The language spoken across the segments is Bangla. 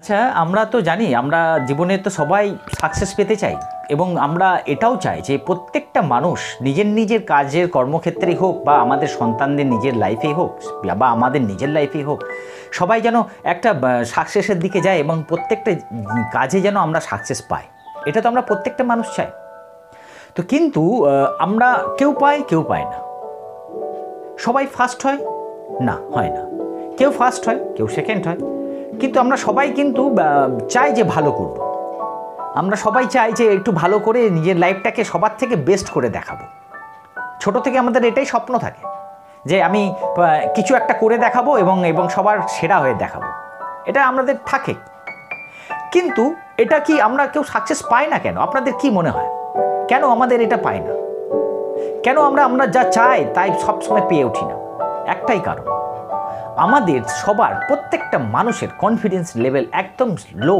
আচ্ছা, আমরা তো জানি আমরা জীবনে তো সবাই সাকসেস পেতে চাই এবং আমরা এটাও চাই যে প্রত্যেকটা মানুষ নিজের কাজের কর্মক্ষেত্রেই হোক বা আমাদের সন্তানদের নিজের লাইফেই হোক বা আমাদের নিজের লাইফেই হোক, সবাই যেন একটা সাকসেসের দিকে যায় এবং প্রত্যেকটা কাজে যেন আমরা সাকসেস পাই। এটা তো আমরা প্রত্যেকটা মানুষ চাই। তো কিন্তু আমরা কেউ পায় না। সবাই ফার্স্ট হয় না, হয় না। কেউ ফার্স্ট হয়, কেউ সেকেন্ড হয়, কিন্তু আমরা সবাই কিন্তু চাই যে ভালো করব। আমরা সবাই চাই যে একটু ভালো করে নিজের লাইফটাকে সবার থেকে বেস্ট করে দেখাবো। ছোট থেকে আমাদের এটাই স্বপ্ন থাকে যে আমি কিছু একটা করে দেখাবো এবং সবার সেরা হয়ে দেখাবো, এটা আমাদের থাকে। কিন্তু এটা কি আমরা কেউ সাকসেস পাই না কেন? আপনাদের কি মনে হয় কেন আমাদের এটা পাই না? কেন আমরা যা চাই তাই সবসময় পেয়ে উঠি না? একটাই কারণ, আমাদের সবার প্রত্যেকটা মানুষের কনফিডেন্স লেভেল একদম লো।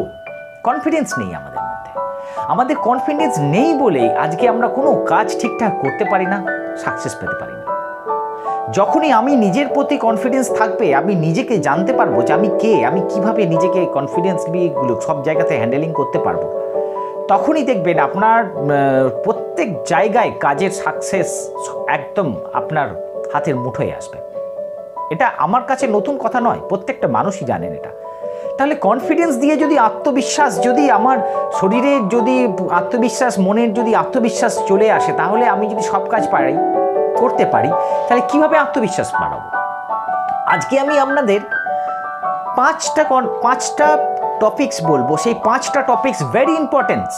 কনফিডেন্স নেই আমাদের মধ্যে। আমাদের কনফিডেন্স নেই বলেই আজকে আমরা কোনো কাজ ঠিকঠাক করতে পারি না, সাকসেস পেতে পারি না। যখনই আমি নিজের প্রতি কনফিডেন্স থাকবে, আমি নিজেকে জানতে পারবো যে আমি কে, আমি কিভাবে নিজেকে কনফিডেন্সগুলো সব জায়গাতে হ্যান্ডেলিং করতে পারবো, তখনই দেখবেন আপনার প্রত্যেক জায়গায় কাজের সাকসেস একদম আপনার হাতের মুঠোয় আসবে। এটা আমার কাছে নতুন কথা নয়, প্রত্যেকটা মানুষই জানেন এটা। তাহলে কনফিডেন্স দিয়ে যদি আত্মবিশ্বাস, যদি আমার শরীরে যদি আত্মবিশ্বাস, মনের যদি আত্মবিশ্বাস চলে আসে, তাহলে আমি যদি সব কাজ করতে পারি, তাহলে কিভাবে আত্মবিশ্বাস বাড়াবো? আজকে আমি আপনাদের পাঁচটা টপিকস বলবো। সেই 5টা টপিকস ভেরি ইম্পর্টেন্ট,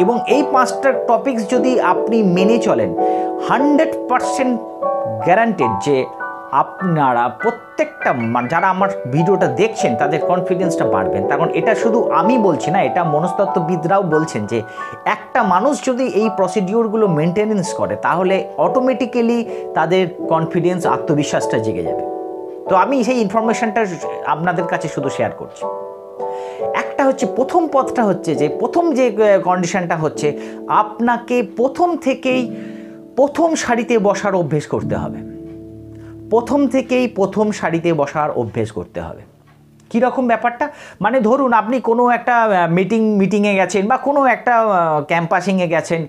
এবং এই 5টা টপিকস যদি আপনি মেনে চলেন, 100% গ্যারান্টেড যে আপনারা প্রত্যেকটা যারা আমার ভিডিওটা দেখছেন তাদের কনফিডেন্সটা বাড়বেন। কারণ এটা শুধু আমি বলছি না, এটা মনস্তত্ত্ববিদরাও বলছেন যে একটা মানুষ যদি এই প্রসিডিওরগুলো মেনটেনেন্স করে, তাহলে অটোমেটিক্যালি তাদের কনফিডেন্স, আত্মবিশ্বাসটা জেগে যাবে। তো আমি সেই ইনফরমেশনটা আপনাদের কাছে শুধু শেয়ার করছি। একটা হচ্ছে, প্রথম পথটা হচ্ছে যে, প্রথম যে কন্ডিশনটা হচ্ছে, আপনাকে প্রথম থেকেই প্রথম সারিতে বসার অভ্যেস করতে হবে। প্রথম থেকেই প্রথম সারিতে বসার অভ্যেস করতে হবে। কীরকম ব্যাপারটা? মানে ধরুন আপনি কোনো একটা মিটিংয়ে গেছেন বা কোনো একটা ক্যাম্পাসিংয়ে গেছেন।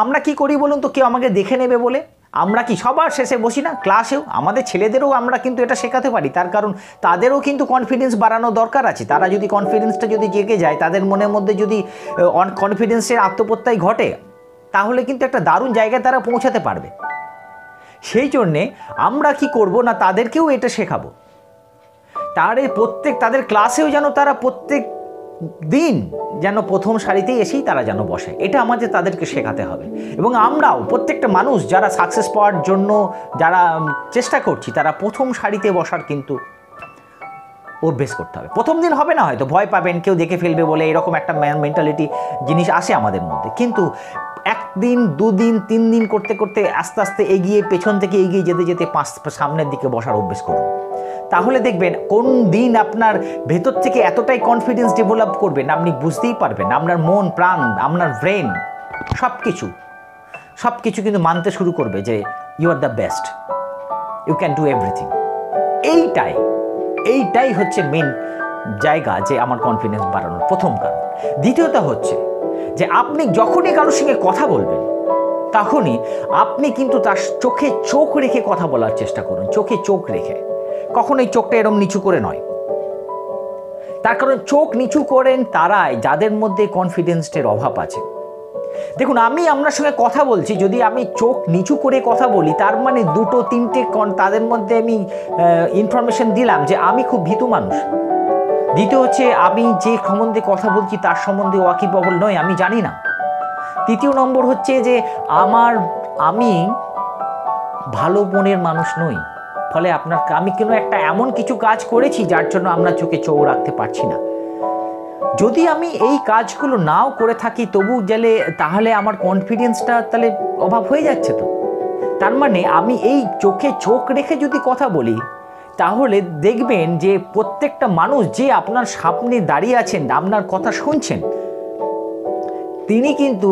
আমরা কি করি বলুন তো? কেউ আমাকে দেখে নেবে বলে আমরা কি সবার শেষে বসি না? ক্লাসেও আমাদের ছেলেদেরও আমরা কিন্তু এটা শেখাতে পারি, তার কারণ তাদেরও কিন্তু কনফিডেন্স বাড়ানো দরকার আছে। তারা যদি কনফিডেন্সটা যদি জেগে যায়, তাদের মনের মধ্যে যদি কনফিডেন্সের আত্মপ্রত্যয় ঘটে, তাহলে কিন্তু একটা দারুণ জায়গায় তারা পৌঁছাতে পারবে। সেই জন্যে আমরা কি করব না, তাদেরকেও এটা শেখাবো। তাদের ক্লাসেও যেন তারা প্রত্যেক দিন যেন প্রথম সারিতেই এসেই তারা যেন বসে, এটা আমাদের তাদেরকে শেখাতে হবে। এবং আমরাও প্রত্যেকটা মানুষ যারা সাকসেস পাওয়ার জন্য যারা চেষ্টা করছি, তারা প্রথম সারিতে বসার কিন্তু অভ্যেস করতে হবে। প্রথম দিন হবে না, হয়তো ভয় পাবেন, কেউ দেখে ফেলবে বলে, এরকম একটা মেন্টালিটি জিনিস আসে আমাদের মধ্যে। কিন্তু 1 দিন 2 দিন 3 দিন করতে করতে আস্তে আস্তে এগিয়ে, পেছন থেকে এগিয়ে যেতে যেতে সামনের দিকে বসার অভ্যেস করুন। তাহলে দেখবেন কোন দিন আপনার ভেতর থেকে এতটাই কনফিডেন্স ডেভেলপ করবেন, আপনি বুঝতেই পারবেন। আপনার মন প্রাণ, আপনার ব্রেন সব কিছু কিন্তু মানতে শুরু করবে যে you are the best, you can do everything. এইটাই হচ্ছে মেন জায়গা যে আমার কনফিডেন্স বাড়ানোর প্রথম কারণ। দ্বিতীয়টা হচ্ছে যে আপনি যখনই কারোর সঙ্গে কথা বলবেন, তখনই আপনি কিন্তু তার চোখে চোখ রেখে কথা বলার চেষ্টা করুন। চোখে চোখ রেখে, কখনোই চোখটা এরম নিচু করে নয়। তার কারণ চোখ নিচু করেন তারাই যাদের মধ্যে কনফিডেন্সের অভাব আছে। দেখুন, আমি আপনার সঙ্গে কথা বলছি, যদি আমি চোখ নিচু করে কথা বলি, তার মানে 2-3টে তাদের মধ্যে আমি ইনফরমেশন দিলাম যে আমি খুব ভীতু মানুষ। দ্বিতীয় হচ্ছে, আমি যে সম্বন্ধে কথা বলছি তার সম্বন্ধে ওয়াকিবহল নয়, আমি জানি না। তৃতীয় নম্বর হচ্ছে যে আমি ভালো মনের মানুষ নই। ফলে আমি কোনো একটা এমন কিছু কাজ করেছি যার জন্য আমরা চোখে চোখ রাখতে পারছি না। যদি আমি এই কাজগুলো নাও করে থাকি তবু তাহলে আমার কনফিডেন্সটা তাহলে অভাব হয়ে যাচ্ছে। তো তার মানে আমি এই চোখে চোখ রেখে যদি কথা বলি, তাহলে দেখবেন যে প্রত্যেকটা মানুষ যে আপনার সামনে দাঁড়িয়ে আছেন, আপনার কথা শুনছেন, তিনি কিন্তু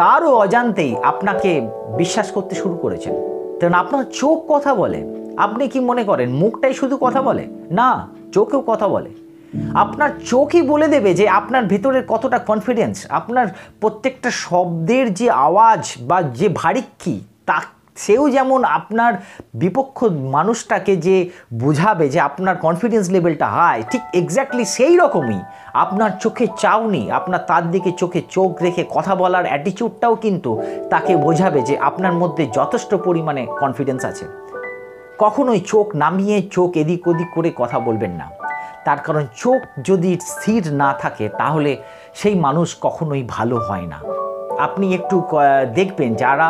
তারও অজান্তেই আপনাকে বিশ্বাস করতে শুরু করেছেন। কারণ আপনার চোখ কথা বলে, আপনি কি মনে করেন মুখটাই শুধু কথা বলে? না, চোখেও কথা বলে। আপনার চোখই বলে দেবে যে আপনার ভেতরের কতটা কনফিডেন্স। আপনার প্রত্যেকটা শব্দের যে আওয়াজ বা যে ভারিক্কি, তা সেও যেমন আপনার বিপক্ষ মানুষটাকে যে বোঝাবে যে আপনার কনফিডেন্স লেভেলটা হাই, ঠিক এক্স্যাক্টলি সেই রকমই আপনার চোখে চাউনি, আপনার তার দিকে চোখে চোখ রেখে কথা বলার অ্যাটিটিউডটাও কিন্তু তাকে বোঝাবে যে আপনার মধ্যে যথেষ্ট পরিমাণে কনফিডেন্স আছে। কখনোই চোখ নামিয়ে চোখ এদিক ওদিক করে কথা বলবেন না, তার কারণ চোখ যদি স্থির না থাকে তাহলে সেই মানুষ কখনোই ভালো হয় না। আপনি একটু দেখবেন যারা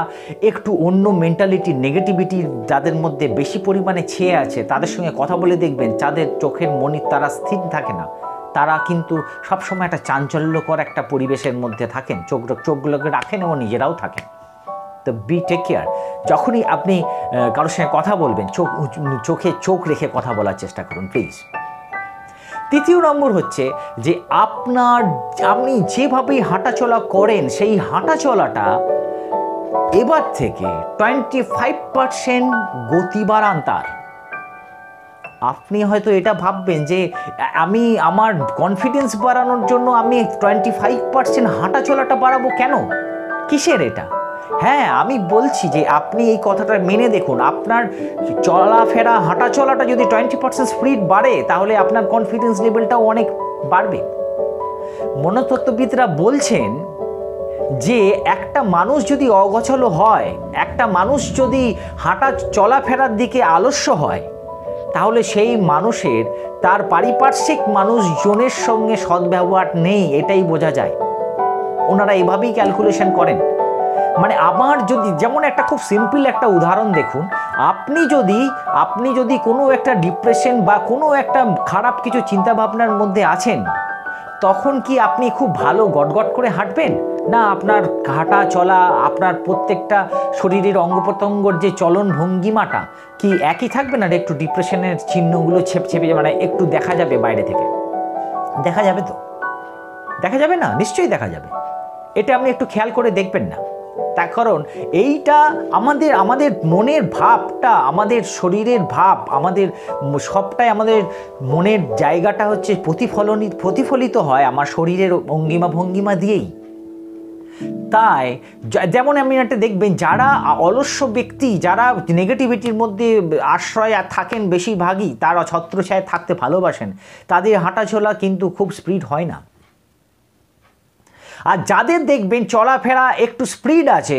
একটু অন্য মেন্টালিটি, নেগেটিভিটি যাদের মধ্যে বেশি পরিমাণে ছেয়ে আছে, তাদের সঙ্গে কথা বলে দেখবেন যাদের চোখের মনি তারা স্থির থাকে না, তারা কিন্তু সবসময় একটা চাঞ্চল্যকর একটা পরিবেশের মধ্যে থাকেন, চোখগুলোকে রাখেন এবং নিজেরাও থাকেন। তো বি টেক কেয়ার। যখনই আপনি কারোর সঙ্গে কথা বলবেন চোখে চোখ রেখে কথা বলার চেষ্টা করুন প্লিজ। তৃতীয় নম্বর হচ্ছে যে আপনি যেভাবেই হাঁটাচলা করেন সেই হাঁটাচলাটা এবার থেকে 25% গতি বাড়ান তার। আপনি হয়তো এটা ভাববেন যে আমি আমার কনফিডেন্স বাড়ানোর জন্য আমি 25% হাঁটাচলাটা বাড়াবো কেন, কিসের এটা? হ্যাঁ, আমি বলছি যে আপনি এই কথাটা মেনে দেখুন, আপনার চলাফেরা হাঁটাচলাটা যদি 20% স্পিড বাড়ে তাহলে আপনার কনফিডেন্স লেভেলটাও অনেক বাড়বে। মনোতত্ত্ববিদরা বলছেন যে একটা মানুষ যদি অগোছালো হয়, একটা মানুষ যদি হাঁটা চলাফেরার দিকে আলস্য হয়, তাহলে সেই মানুষের তার পারিপার্শ্বিক মানুষজনের সঙ্গে সদ্ব্যবহার নেই, এটাই বোঝা যায়। ওনারা এভাবেই ক্যালকুলেশন করেন। মানে আমার যদি যেমন একটা খুব সিম্পল একটা উদাহরণ দেখুন, আপনি যদি কোনো একটা ডিপ্রেশন বা কোনো একটা খারাপ কিছু চিন্তাভাবনার মধ্যে আছেন, তখন কি আপনি খুব ভালো গটগট করে হাঁটবেন? না, আপনার হাঁটা চলা, আপনার প্রত্যেকটা শরীরের অঙ্গ প্রত্যঙ্গর যে চলন ভঙ্গিমাটা কি একই থাকবে না? একটু ডিপ্রেশনের চিহ্নগুলো ছেপে মানে একটু দেখা যাবে বাইরে থেকে? দেখা যাবে তো? দেখা যাবে না? নিশ্চয়ই দেখা যাবে। এটা আপনি একটু খেয়াল করে দেখবেন না? তার কারণ এইটা আমাদের মনের ভাবটা, আমাদের শরীরের ভাব, আমাদের সবটাই আমাদের মনের জায়গাটা হচ্ছে প্রতিফলিত হয় আমার শরীরের ভঙ্গিমা দিয়েই। তাই যেমন আপনি একটা দেখবেন যারা অলস্য ব্যক্তি, যারা নেগেটিভিটির মধ্যে আশ্রয় থাকেন বেশিরভাগই, তারা ছত্রছায়ায় থাকতে ভালোবাসেন, তাদের হাঁটাচলা কিন্তু খুব স্পিড হয় না। আর যাদের দেখবেন চলাফেরা একটু স্পিড আছে,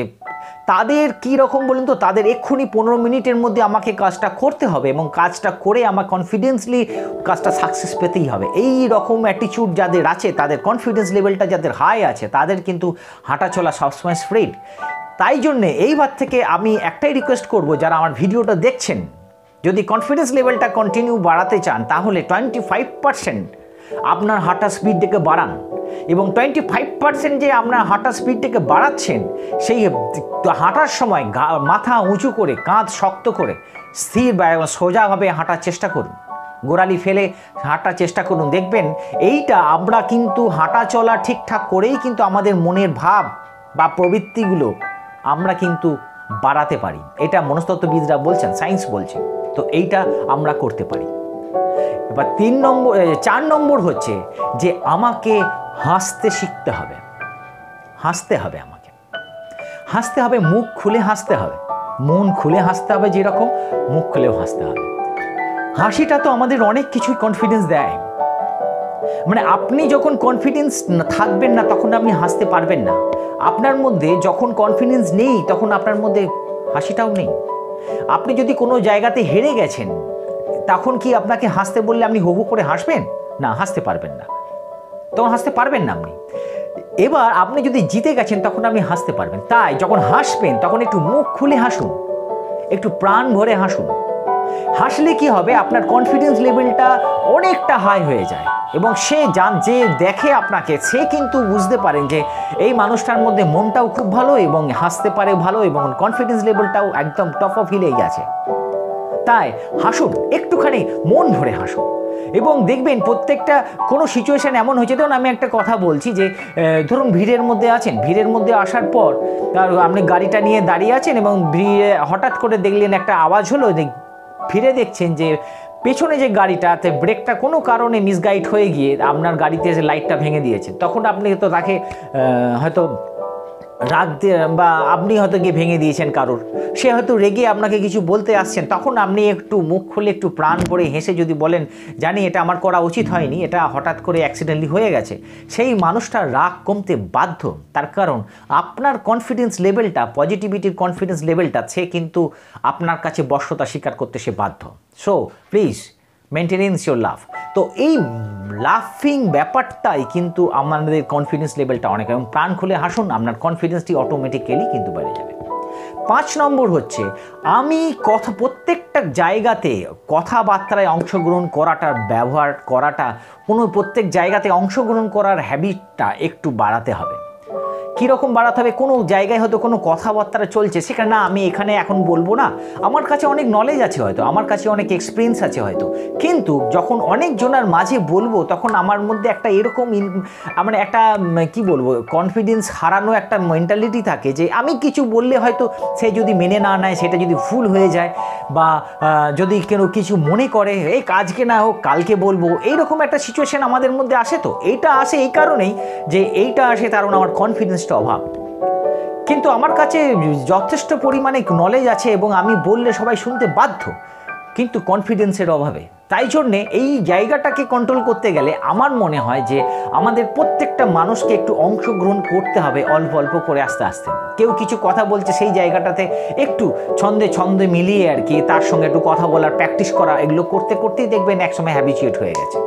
তাদের কী রকম বলুন তো, তাদের এক্ষুনি 15 মিনিটের মধ্যে আমাকে কাজটা করতে হবে এবং কাজটা করে আমার কনফিডেন্সলি কাজটা সাকসেস পেতেই হবে। এই রকম অ্যাটিটিউড যাদের আছে, তাদের কনফিডেন্স লেভেলটা যাদের হাই আছে, তাদের কিন্তু হাঁটাচলা সবসময় স্পিড। তাই জন্যে এইবার থেকে আমি একটাই রিকোয়েস্ট করব, যারা আমার ভিডিওটা দেখছেন, যদি কনফিডেন্স লেভেলটা কন্টিনিউ বাড়াতে চান তাহলে 25% আপনার হাঁটা স্পিডটাকে বাড়ান এবং 25% যে আপনার হাঁটা স্পিডটাকে বাড়াচ্ছেন, সেই হাঁটার সময় মাথা উঁচু করে, কাঁধ শক্ত করে, স্থির বা সোজাভাবে হাঁটার চেষ্টা করুন, গোড়ালি ফেলে হাঁটার চেষ্টা করুন। দেখবেন এইটা আমরা কিন্তু হাঁটা চলা ঠিকঠাক করেই কিন্তু আমাদের মনের ভাব বা প্রবৃত্তিগুলো আমরা কিন্তু বাড়াতে পারি। এটা মনস্তত্ত্ববিদরা বলছেন, সায়েন্স বলছে। তো এইটা আমরা করতে পারি। এবার 4 নম্বর হচ্ছে যে আমাকে হাসতে শিখতে হবে। হাসতে হবে, আমাকে হাসতে হবে, মুখ খুলে হাসতে হবে, মন খুলে হাসতে হবে, যেরকম মুখ খুলেও হাসতে হবে। হাসিটা তো আমাদের অনেক কিছুই কনফিডেন্স দেয়। মানে আপনি যখন কনফিডেন্স থাকবেন না তখন আপনি হাসতে পারবেন না। আপনার মধ্যে যখন কনফিডেন্স নেই তখন আপনার মধ্যে হাসিটাও নেই। আপনি যদি কোনো জায়গাতে হেরে গেছেন, তখন কি আপনাকে হাসতে বললে আপনি হু হু করে হাসবেন? না, হাসতে পারবেন না, তখন হাসতে পারবেন না আপনি। এবার আপনি যদি জিতে গেছেন তখন আপনি হাসতে পারবেন। তাই যখন হাসবেন তখন একটু মুখ খুলে হাসুন, একটু প্রাণ ভরে হাসুন। হাসলে কি হবে, আপনার কনফিডেন্স লেভেলটা অনেকটা হাই হয়ে যায় এবং যে দেখে আপনাকে, সে কিন্তু বুঝতে পারেন যে এই মানুষটার মধ্যে মনটাও খুব ভালো এবং হাসতে পারে ভালো এবং কনফিডেন্স লেভেলটাও একদম টপ অফ হিলেই গেছে। তাই হাসুন, একটুখানি মন ভরে হাসুন এবং দেখবেন প্রত্যেকটা কোনো সিচুয়েশান এমন হয়েছে। ধরুন আমি একটা কথা বলছি যে ধরুন ভিড়ের মধ্যে আছেন, ভিড়ের মধ্যে আসার পর আপনি গাড়িটা নিয়ে দাঁড়িয়ে আছেন এবং ভিড়ে হঠাৎ করে দেখলেন একটা আওয়াজ হলো, ফিরে দেখছেন যে পেছনে যে গাড়িটাতে ব্রেকটা কোনো কারণে মিসগাইড হয়ে গিয়ে আপনার গাড়িতে এসে লাইটটা ভেঙে দিয়েছে, তখন আপনি তো তাকে হয়তো রাগ দিয়ে বা আপনি হয়তো গিয়ে ভেঙে দিয়েছেন কারোর, সে হয়তো রেগে আপনাকে কিছু বলতে আসছেন, তখন আপনি একটু মুখ খুলে একটু প্রাণ ভরে হেসে যদি বলেন জানি এটা আমার করা উচিত হয়নি, এটা হঠাৎ করে অ্যাক্সিডেন্টলি হয়ে গেছে, সেই মানুষটার রাগ কমতে বাধ্য। তার কারণ আপনার কনফিডেন্স লেভেলটা, পজিটিভিটির কনফিডেন্স লেভেলটা সে কিন্তু আপনার কাছে বশ্যতা স্বীকার করতে সে বাধ্য। সো প্লিজ মেনটেনেন্স ইউর লাভ। তো এই লাফিং ব্যাপারটাই কিন্তু আমাদের কনফিডেন্স লেভেলটা অনেক, এবং প্রাণ খুলে হাসুন, আপনার কনফিডেন্সটি অটোমেটিক্যালি কিন্তু বেড়ে যাবে। 5 নম্বর হচ্ছে আমি প্রত্যেকটা জায়গাতে কথাবার্তায় অংশগ্রহণ করাটার ব্যবহার করাটা, প্রত্যেক জায়গাতে অংশগ্রহণ করার হ্যাবিটটা একটু বাড়াতে হবে। কীরকম বাড়াতে হবে? কোনো জায়গায় হয়তো কোনো কথাবার্তা চলছে, সেখানে না আমি এখানে এখন বলবো না, আমার কাছে অনেক নলেজ আছে হয়তো, আমার কাছে অনেক এক্সপিরিয়েন্স আছে হয়তো, কিন্তু যখন অনেকজনের মাঝে বলবো তখন আমার মধ্যে একটা এরকম মানে একটা কি বলবো, কনফিডেন্স হারানো একটা মেন্টালিটি থাকে যে আমি কিছু বললে হয়তো সে যদি মেনে না নেয়, সেটা যদি ভুল হয়ে যায়, বা যদি কেউ কিছু মনে করে এই আজকে না হোক কালকে বলবো, এইরকম একটা সিচুয়েশন আমাদের মধ্যে আসে। তো এইটা আসে এই কারণেই যে এইটা আসে কারণ আমার কনফিডেন্স অভাব। কিন্তু আমার কাছে যথেষ্ট পরিমাণে নলেজ আছে এবং আমি বললে সবাই শুনতে বাধ্য, কিন্তু কনফিডেন্সের অভাবে। তাই জন্যে এই জায়গাটাকে কন্ট্রোল করতে গেলে আমার মনে হয় যে আমাদের প্রত্যেকটা মানুষকে একটু অংশগ্রহণ করতে হবে, অল্প অল্প করে আস্তে আস্তে। কেউ কিছু কথা বলছে, সেই জায়গাটাতে একটু ছন্দে মিলিয়ে আর কি তার সঙ্গে একটু কথা বলার প্র্যাকটিস করা, এগুলো করতে করতেই দেখবেন একসময় হ্যাবিচুয়েট হয়ে গেছে।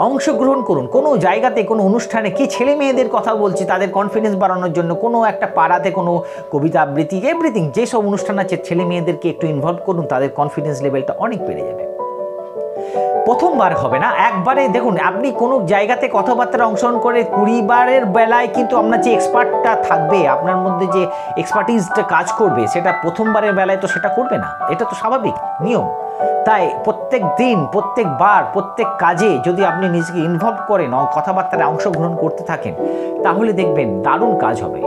অংশগ্রহণ করুন কোনো জায়গাতে, কোনো অনুষ্ঠানে, কি ছেলে মেয়েদের কথা বলছি, তাদের কনফিডেন্স বাড়ানোর জন্য কোনো একটা পাড়াতে কোনো কবিতা আবৃত্তি, এভরিথিং যেসব অনুষ্ঠান আছে ছেলে মেয়েদেরকে একটু ইনভলভ করুন, তাদের কনফিডেন্স লেভেলটা অনেক বেড়ে যাবে। প্রথমবার হবে না, একবারে দেখুন আপনি কোনো জায়গাতে কথাবার্তা অংশগ্রহণ করে 20 বারের বেলায় কিন্তু আপনার যে এক্সপার্টটা থাকবে, আপনার মধ্যে যে এক্সপার্টিসটা কাজ করবে, সেটা প্রথমবারের বেলায় তো সেটা করবে না, এটা তো স্বাভাবিক নিয়ম। তাই প্রত্যেক দিন, প্রত্যেকবার, প্রত্যেক কাজে যদি আপনি নিজেকে ইনভলভ করেন, কথাবার্তায় অংশগ্রহণ করতে থাকেন, তাহলে দেখবেন দারুণ কাজ হবে।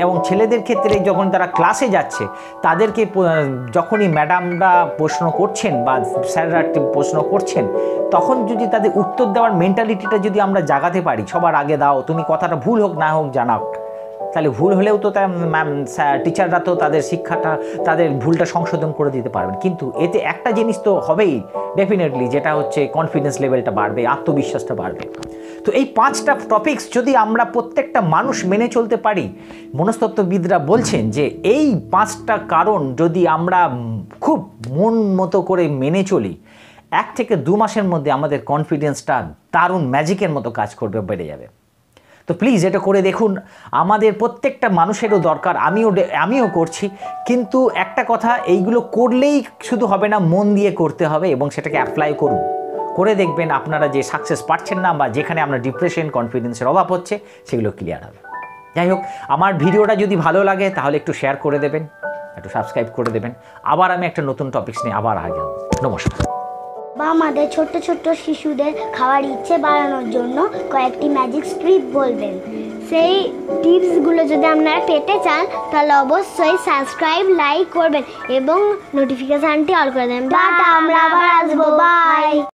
এবং ছেলেদের ক্ষেত্রে যখন তারা ক্লাসে যাচ্ছে, তাদেরকে যখনই ম্যাডামরা প্রশ্ন করছেন বা স্যাররা প্রশ্ন করছেন, তখন যদি তাদের উত্তর দেওয়ার মেন্টালিটিটা যদি আমরা জাগাতে পারি, সবার আগে দাও, তুমি কথাটা ভুল হোক না হোক জানাও, তাহলে ভুল হলেও তো টিচাররা তো তাদের শিক্ষাটা, তাদের ভুলটা সংশোধন করে দিতে পারবেন। কিন্তু এতে একটা জিনিস তো হবেই ডেফিনেটলি, যেটা হচ্ছে কনফিডেন্স লেভেলটা বাড়বে, আত্মবিশ্বাসটা বাড়বে। তো এই 5টা টপিকস যদি আমরা প্রত্যেকটা মানুষ মেনে চলতে পারি, মনস্তত্ত্ববিদরা বলছেন যে এই 5টা কারণ যদি আমরা খুব মন মতো করে মেনে চলি, 1 থেকে 2 মাসের মধ্যে আমাদের কনফিডেন্সটা দারুণ ম্যাজিকের মতো কাজ করবে, বেড়ে যাবে। তো প্লিজ এটা করে দেখুন, আমাদের প্রত্যেকটা মানুষেরও দরকার, আমিও করছি। কিন্তু একটা কথা, এইগুলো করলেই শুধু হবে না, মন দিয়ে করতে হবে এবং সেটাকে অ্যাপ্লাই করুন। করে দেখবেন আপনারা যে সাকসেস পাচ্ছেন না, বা যেখানে আপনার ডিপ্রেশন, কনফিডেন্সের অভাব হচ্ছে, সেগুলো ক্লিয়ার হবে। যাই হোক, আমার ভিডিওটা যদি ভালো লাগে তাহলে একটু শেয়ার করে দেবেন, একটু সাবস্ক্রাইব করে দেবেন। আবার আমি একটা নতুন টপিকস নিয়ে আবার হাজির হব। নমস্কার। বা আমাদের ছোট্ট ছোট্ট শিশুদের খাওয়ার ইচ্ছে বাড়ানোর জন্য কয়েকটি ম্যাজিক স্ট্রিপ বলবেন। সেই টিপসগুলো যদি আপনারা পেতে চান তাহলে অবশ্যই সাবস্ক্রাইব, লাইক করবেন এবং নোটিফিকেশানটি অল করে দেবেন। আমরা আবার আসবো, বাই।